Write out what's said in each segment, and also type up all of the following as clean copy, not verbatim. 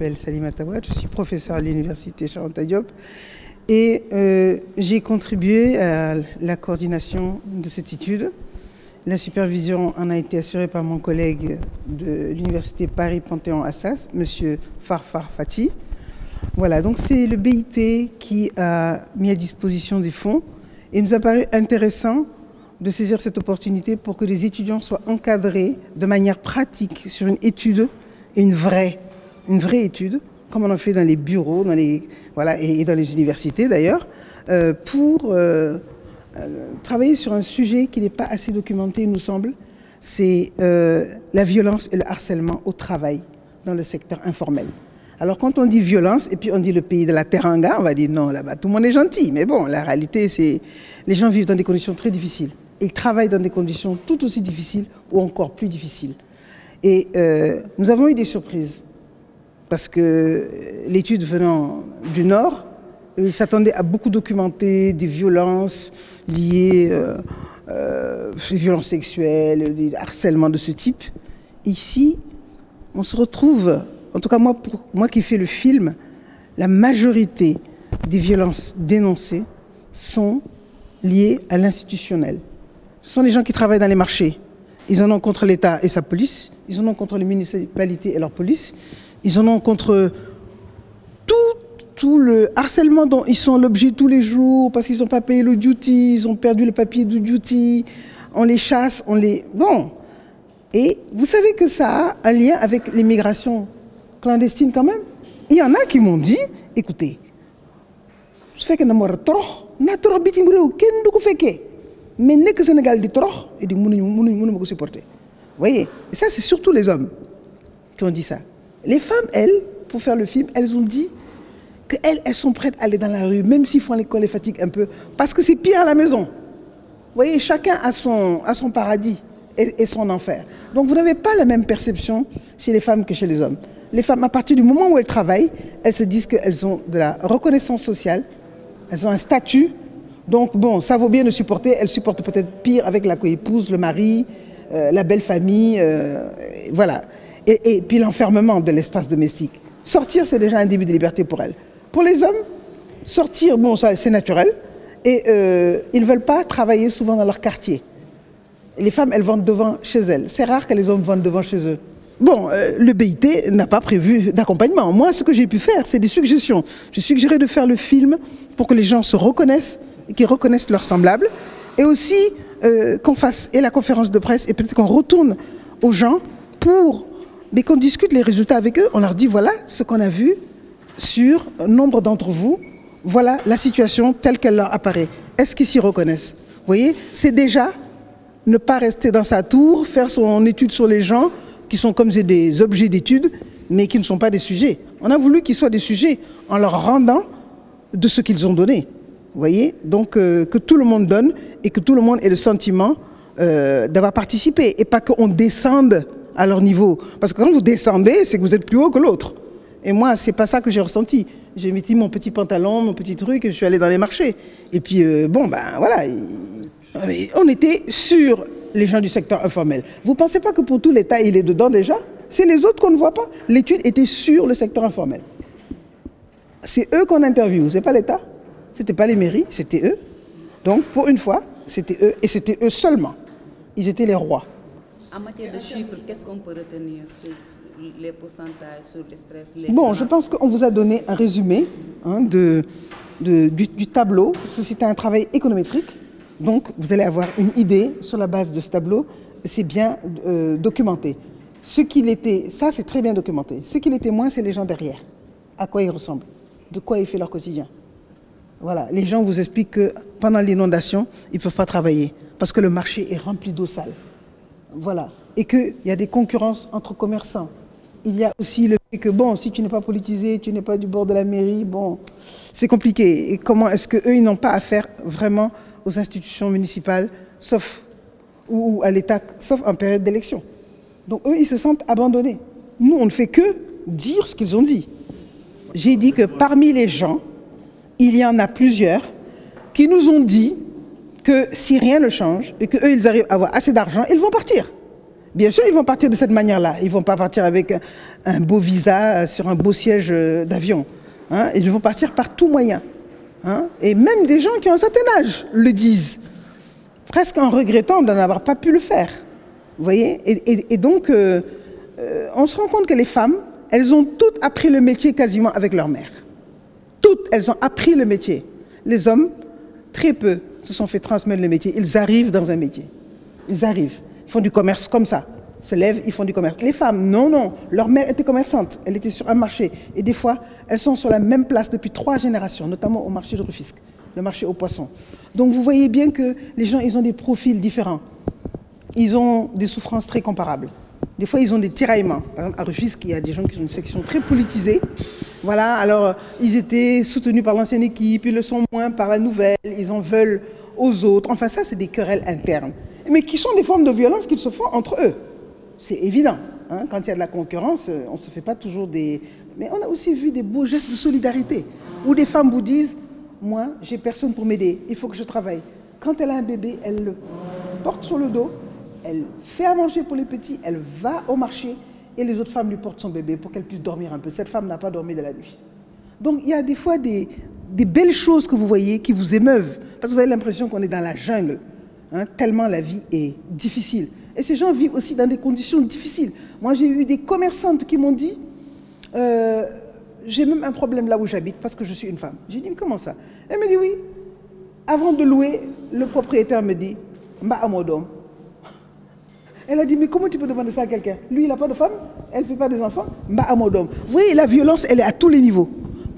m'appelle Salimata Ouad, je suis professeur à l'université Cheikh Anta Diop et j'ai contribué à la coordination de cette étude. La supervision en a été assurée par mon collègue de l'université Paris-Panthéon-Assas, M. Farfar Fati. Voilà, donc c'est le BIT qui a mis à disposition des fonds et il nous a paru intéressant de saisir cette opportunité pour que les étudiants soient encadrés de manière pratique sur une étude, et une vraie étude, comme on en fait dans les bureaux, et dans les universités d'ailleurs, pour travailler sur un sujet qui n'est pas assez documenté, il nous semble, c'est la violence et le harcèlement au travail dans le secteur informel. Alors quand on dit violence, et puis on dit le pays de la teranga, on va dire non, là-bas tout le monde est gentil, mais bon, la réalité c'est les gens vivent dans des conditions très difficiles. Ils travaillent dans des conditions tout aussi difficiles ou encore plus difficiles. Et nous avons eu des surprises, parce que l'étude venant du Nord, ils s'attendaient à beaucoup documenter des violences liées aux violences sexuelles, des harcèlements de ce type. Ici, on se retrouve, en tout cas moi qui fais le film, la majorité des violences dénoncées sont liées à l'institutionnel. Ce sont les gens qui travaillent dans les marchés. Ils en ont contre l'État et sa police, ils en ont contre les municipalités et leur police, ils en ont contre tout le harcèlement dont ils sont l'objet tous les jours parce qu'ils n'ont pas payé le duty, ils ont perdu le papier du duty, on les chasse, on les... Bon. Et vous savez que ça a un lien avec l'immigration clandestine quand même. Il y en a qui m'ont dit, écoutez, je fais que je suis trop, mais n'est que Sénégal dit trop, et dit ne supporter. Vous voyez, et ça c'est surtout les hommes qui ont dit ça. Les femmes, elles, pour faire le film, elles ont dit qu'elles sont prêtes à aller dans la rue, même s'ils font l'école, les fatiguent un peu, parce que c'est pire à la maison. Vous voyez, chacun a son paradis et son enfer. Donc vous n'avez pas la même perception chez les femmes que chez les hommes. Les femmes, à partir du moment où elles travaillent, elles se disent qu'elles ont de la reconnaissance sociale, elles ont un statut. Donc bon, ça vaut bien de supporter, elles supportent peut-être pire avec la coépouse, le mari, la belle famille, voilà. Et puis l'enfermement de l'espace domestique. Sortir, c'est déjà un début de liberté pour elles. Pour les hommes, sortir, bon, ça c'est naturel, et ils ne veulent pas travailler souvent dans leur quartier. Et les femmes, elles vendent devant chez elles. C'est rare que les hommes vendent devant chez eux. Bon, le BIT n'a pas prévu d'accompagnement. Moi, ce que j'ai pu faire, c'est des suggestions. J'ai suggéré de faire le film pour que les gens se reconnaissent, et qu'ils reconnaissent leurs semblables, et aussi qu'on fasse et la conférence de presse, et peut-être qu'on retourne aux gens mais qu'on discute les résultats avec eux. On leur dit, voilà ce qu'on a vu sur nombre d'entre vous, voilà la situation telle qu'elle leur apparaît. Est-ce qu'ils s'y reconnaissent? Vous voyez, c'est déjà ne pas rester dans sa tour, faire son étude sur les gens qui sont comme des objets d'étude, mais qui ne sont pas des sujets. On a voulu qu'ils soient des sujets en leur rendant de ce qu'ils ont donné. Vous voyez, donc que tout le monde donne et que tout le monde ait le sentiment d'avoir participé et pas qu'on descende à leur niveau. Parce que quand vous descendez, c'est que vous êtes plus haut que l'autre. Et moi, c'est pas ça que j'ai ressenti. J'ai mis mon petit pantalon, mon petit truc, et je suis allé dans les marchés. Et puis, bon, ben voilà, on était sur les gens du secteur informel. Vous pensez pas que pour tout l'État, il est dedans déjà? C'est les autres qu'on ne voit pas. L'étude était sur le secteur informel. C'est eux qu'on interviewe, c'est pas l'État. C'était pas les mairies, c'était eux. Donc, pour une fois, c'était eux, et c'était eux seulement. Ils étaient les rois. En matière de chiffres, qu'est-ce qu'on peut retenir sur les pourcentages, sur le stress? Bon, je pense qu'on vous a donné un résumé du tableau. C'était un travail économétrique. Donc, vous allez avoir une idée sur la base de ce tableau. C'est bien documenté. Ce qu'il était, ça c'est très bien documenté. Ce qu'il était moins, c'est les gens derrière. À quoi ils ressemblent, de quoi ils font leur quotidien. Voilà, les gens vous expliquent que pendant l'inondation, ils ne peuvent pas travailler parce que le marché est rempli d'eau sale. Voilà, et qu'il y a des concurrences entre commerçants. Il y a aussi le fait que, bon, si tu n'es pas politisé, tu n'es pas du bord de la mairie, bon, c'est compliqué. Et comment est-ce qu'eux, ils n'ont pas affaire vraiment aux institutions municipales, sauf ou à l'État, sauf en période d'élection. Donc eux, ils se sentent abandonnés. Nous, on ne fait que dire ce qu'ils ont dit. J'ai dit que parmi les gens, il y en a plusieurs qui nous ont dit que si rien ne change et qu'eux, ils arrivent à avoir assez d'argent, ils vont partir. Bien sûr, ils vont partir de cette manière-là. Ils ne vont pas partir avec un beau visa sur un beau siège d'avion. Hein. Ils vont partir par tout moyen. Hein. Et même des gens qui ont un certain âge le disent, presque en regrettant d'en avoir pas pu le faire. Vous voyez? Et donc, on se rend compte que les femmes, elles ont toutes appris le métier quasiment avec leur mère. Toutes, elles ont appris le métier. Les hommes, très peu, se sont fait transmettre le métier. Ils arrivent dans un métier. Ils arrivent. Ils font du commerce comme ça. Ils se lèvent, ils font du commerce. Les femmes, non, non. Leur mère était commerçante. Elle était sur un marché. Et des fois, elles sont sur la même place depuis 3 générations, notamment au marché de Rufisque, le marché aux poissons. Donc vous voyez bien que les gens, ils ont des profils différents. Ils ont des souffrances très comparables. Des fois, ils ont des tiraillements. Par exemple, à Rufisque, il y a des gens qui ont une section très politisée. Voilà, alors ils étaient soutenus par l'ancienne équipe, ils le sont moins par la nouvelle, ils en veulent aux autres. Enfin, ça, c'est des querelles internes. Mais qui sont des formes de violence qu'ils se font entre eux. C'est évident. Hein. Quand il y a de la concurrence, on ne se fait pas toujours des... Mais on a aussi vu des beaux gestes de solidarité, où des femmes vous disent, moi, j'ai personne pour m'aider, il faut que je travaille. Quand elle a un bébé, elle le porte sur le dos, elle fait à manger pour les petits, elle va au marché, et les autres femmes lui portent son bébé pour qu'elle puisse dormir un peu. Cette femme n'a pas dormi de la nuit. Donc il y a des fois des belles choses que vous voyez qui vous émeuvent, parce que vous avez l'impression qu'on est dans la jungle. Hein, tellement la vie est difficile. Et ces gens vivent aussi dans des conditions difficiles. Moi, j'ai eu des commerçantes qui m'ont dit j'ai même un problème là où j'habite parce que je suis une femme. J'ai dit, mais comment ça? Elle me dit, oui. Avant de louer, le propriétaire me dit, mba amodom. Elle a dit, mais comment tu peux demander ça à quelqu'un? Lui, il n'a pas de femme, elle ne fait pas des enfants, mba amodom. Vous voyez, la violence, elle est à tous les niveaux.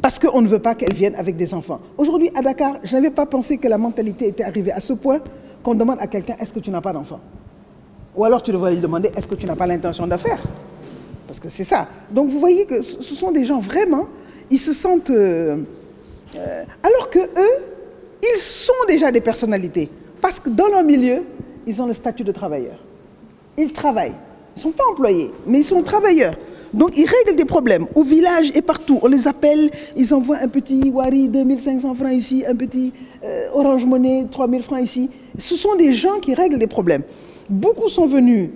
Parce qu'on ne veut pas qu'elle vienne avec des enfants. Aujourd'hui, à Dakar, je n'avais pas pensé que la mentalité était arrivée à ce point qu'on demande à quelqu'un, est-ce que tu n'as pas d'enfant? Ou alors tu devrais lui demander, est-ce que tu n'as pas l'intention de faire? Parce que c'est ça. Donc vous voyez que ce sont des gens vraiment, ils se sentent... alors que eux, ils sont déjà des personnalités. Parce que dans leur milieu, ils ont le statut de travailleur. Ils travaillent. Ils ne sont pas employés, mais ils sont travailleurs. Donc ils règlent des problèmes au village et partout. On les appelle, ils envoient un petit Wari 2500 francs ici, un petit Orange Money 3000 francs ici. Ce sont des gens qui règlent des problèmes. Beaucoup sont venus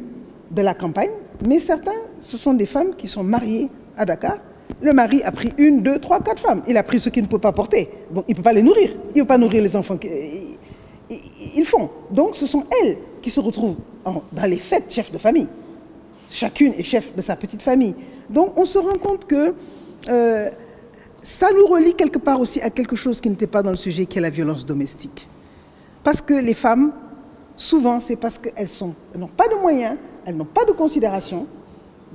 de la campagne, mais certains, ce sont des femmes qui sont mariées à Dakar. Le mari a pris 1, 2, 3, 4 femmes. Il a pris ce qu'il ne peut pas porter. Donc il ne peut pas les nourrir. Il ne peut pas nourrir les enfants qu'ils font. Donc ce sont elles qui se retrouvent dans les fêtes chefs de famille. Chacune est chef de sa petite famille. Donc on se rend compte que ça nous relie quelque part aussi à quelque chose qui n'était pas dans le sujet, qui est la violence domestique. Parce que les femmes, souvent, c'est parce qu'elles n'ont pas de moyens, elles n'ont pas de considération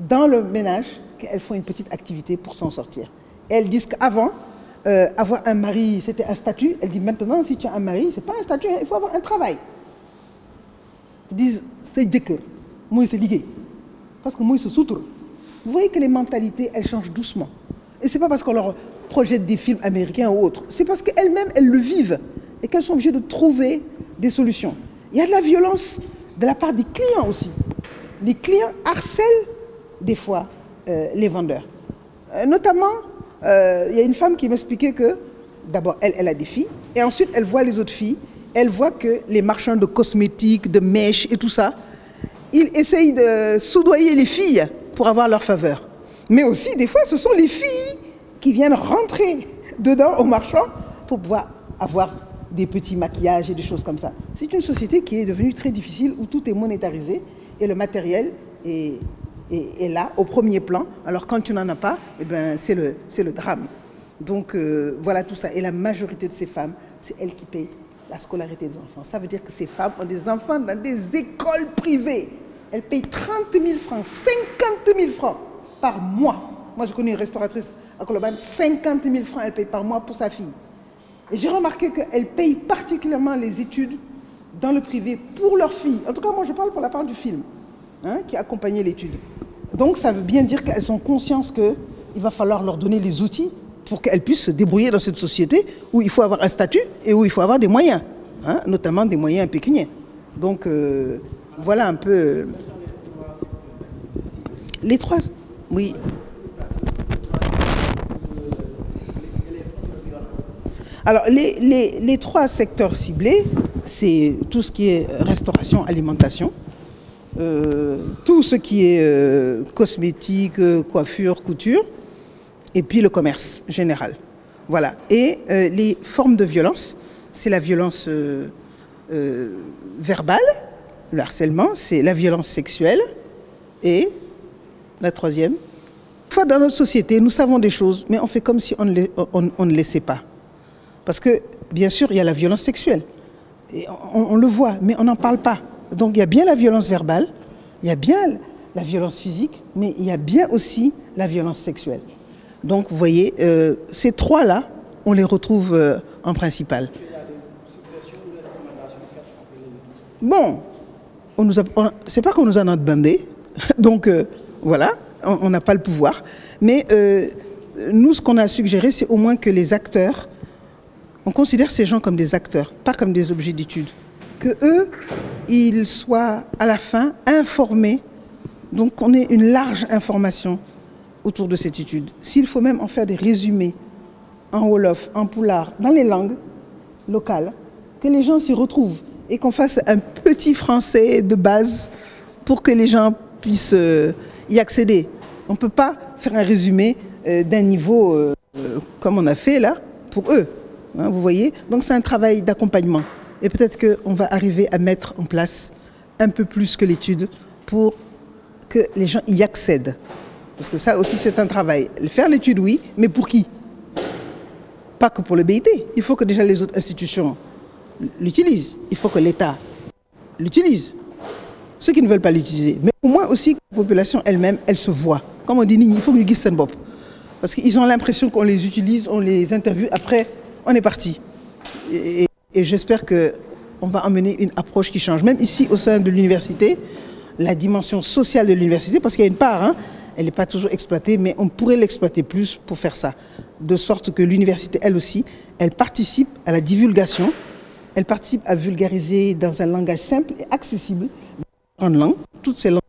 dans le ménage qu'elles font une petite activité pour s'en sortir. Et elles disent qu'avant, avoir un mari, c'était un statut. Elles disent maintenant, si tu as un mari, ce n'est pas un statut, hein, il faut avoir un travail. Ils disent, c'est décœur, moi c'est ligué. Parce que moi, ils se soutrent. Vous voyez que les mentalités, elles changent doucement. Et ce n'est pas parce qu'on leur projette des films américains ou autres. C'est parce qu'elles-mêmes, elles le vivent. Et qu'elles sont obligées de trouver des solutions. Il y a de la violence de la part des clients aussi. Les clients harcèlent des fois les vendeurs. Notamment, il y a une femme qui m'expliquait que, d'abord, elle a des filles. Et ensuite, elle voit les autres filles. Elle voit que les marchands de cosmétiques, de mèches et tout ça, ils essayent de soudoyer les filles pour avoir leur faveur. Mais aussi, des fois, ce sont les filles qui viennent rentrer dedans au marchand pour pouvoir avoir des petits maquillages et des choses comme ça. C'est une société qui est devenue très difficile, où tout est monétarisé et le matériel est là, au premier plan. Alors quand tu n'en as pas, eh ben, c'est le drame. Donc voilà tout ça. Et la majorité de ces femmes, c'est elles qui payent la scolarité des enfants. Ça veut dire que ces femmes ont des enfants dans des écoles privées. Elles payent 30 000 francs, 50 000 francs par mois. Moi, je connais une restauratrice à Koloban, 50 000 francs elle paye par mois pour sa fille. Et j'ai remarqué qu'elles payent particulièrement les études dans le privé pour leur fille. En tout cas, moi, je parle pour la part du film, hein, qui accompagnait l'étude. Donc, ça veut bien dire qu'elles ont conscience qu'il va falloir leur donner les outils pour qu'elles puissent se débrouiller dans cette société où il faut avoir un statut et où il faut avoir des moyens, hein, notamment des moyens pécuniaires. Donc, voilà un peu... Les trois... Oui. Alors, les 3 secteurs ciblés, c'est tout ce qui est restauration, alimentation, tout ce qui est cosmétique, coiffure, couture, et puis le commerce général. Voilà. Et les formes de violence, c'est la violence verbale, le harcèlement, c'est la violence sexuelle, et la troisième. Une fois dans notre société, nous savons des choses, mais on fait comme si on ne les sait pas. Parce que, bien sûr, il y a la violence sexuelle. Et on le voit, mais on n'en parle pas. Donc il y a bien la violence verbale, il y a bien la violence physique, mais il y a bien aussi la violence sexuelle. Donc vous voyez, ces trois-là, on les retrouve en principal. Bon, c'est pas qu'on nous en a demandé, donc voilà, on n'a pas le pouvoir. Mais nous, ce qu'on a suggéré, c'est au moins que les acteurs, on considère ces gens comme des acteurs, pas comme des objets d'étude. Que eux, ils soient à la fin informés, donc qu'on ait une large information autour de cette étude. S'il faut même en faire des résumés en wolof, en poulard, dans les langues locales, que les gens s'y retrouvent et qu'on fasse un petit français de base pour que les gens puissent y accéder. On ne peut pas faire un résumé d'un niveau comme on a fait là, pour eux. Hein, vous voyez? Donc c'est un travail d'accompagnement. Et peut-être qu'on va arriver à mettre en place un peu plus que l'étude pour que les gens y accèdent. Parce que ça aussi, c'est un travail. Faire l'étude, oui, mais pour qui? Pas que pour le BIT. Il faut que déjà les autres institutions l'utilisent. Il faut que l'État l'utilise. Ceux qui ne veulent pas l'utiliser. Mais au moins aussi que la population elle-même, elle se voit. Comme on dit, il faut que nous guisons Bob. Parce qu'ils ont l'impression qu'on les utilise, on les interviewe, après, on est parti. Et j'espère qu'on va emmener une approche qui change. Même ici, au sein de l'université, la dimension sociale de l'université, parce qu'il y a une part, hein, elle n'est pas toujours exploitée, mais on pourrait l'exploiter plus pour faire ça. De sorte que l'université, elle aussi, elle participe à la divulgation, elle participe à vulgariser dans un langage simple et accessible, en langue, toutes ces langues.